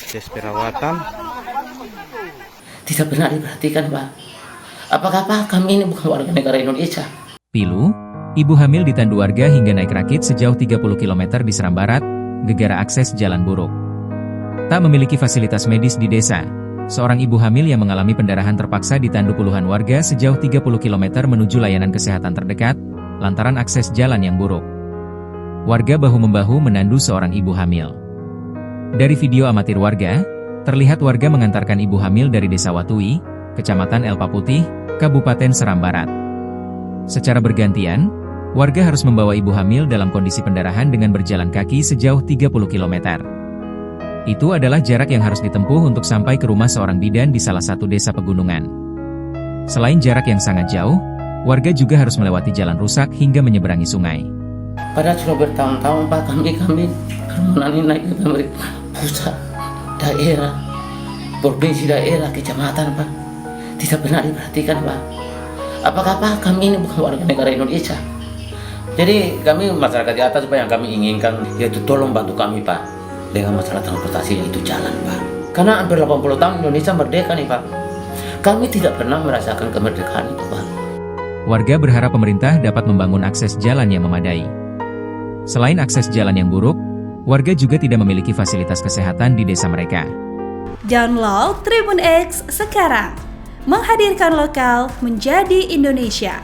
akses perawatan. Tidak pernah diperhatikan, Pak. Apakah kami ini bukan warga negara Indonesia? Pilu, ibu hamil ditandu warga hingga naik rakit sejauh 30 km di Seram Barat, gegara akses jalan buruk. Tak memiliki fasilitas medis di desa, seorang ibu hamil yang mengalami pendarahan terpaksa ditandu puluhan warga sejauh 30 km menuju layanan kesehatan terdekat, lantaran akses jalan yang buruk. Warga bahu-membahu menandu seorang ibu hamil. Dari video amatir warga, terlihat warga mengantarkan ibu hamil dari Desa Watui, Kecamatan Elpa Putih, Kabupaten Seram Barat. Secara bergantian, warga harus membawa ibu hamil dalam kondisi pendarahan dengan berjalan kaki sejauh 30 km. Itu adalah jarak yang harus ditempuh untuk sampai ke rumah seorang bidan di salah satu desa pegunungan. Selain jarak yang sangat jauh, warga juga harus melewati jalan rusak hingga menyeberangi sungai. Padahal sudah bertahun-tahun, Pak, kami permohonan ini naik ke pemerintah pusat, daerah, provinsi, daerah, kecamatan, Pak. Tidak pernah diperhatikan, Pak. Apakah kami ini bukan warga negara Indonesia? Jadi kami masyarakat di atas, Pak, yang kami inginkan yaitu tolong bantu kami, Pak, dengan masalah transportasi yaitu jalan, Pak. Karena hampir 80 tahun Indonesia merdeka nih, Pak. Kami tidak pernah merasakan kemerdekaan itu, Pak. Warga berharap pemerintah dapat membangun akses jalan yang memadai. Selain akses jalan yang buruk, warga juga tidak memiliki fasilitas kesehatan di desa mereka. Download Tribun X sekarang, menghadirkan lokal menjadi Indonesia.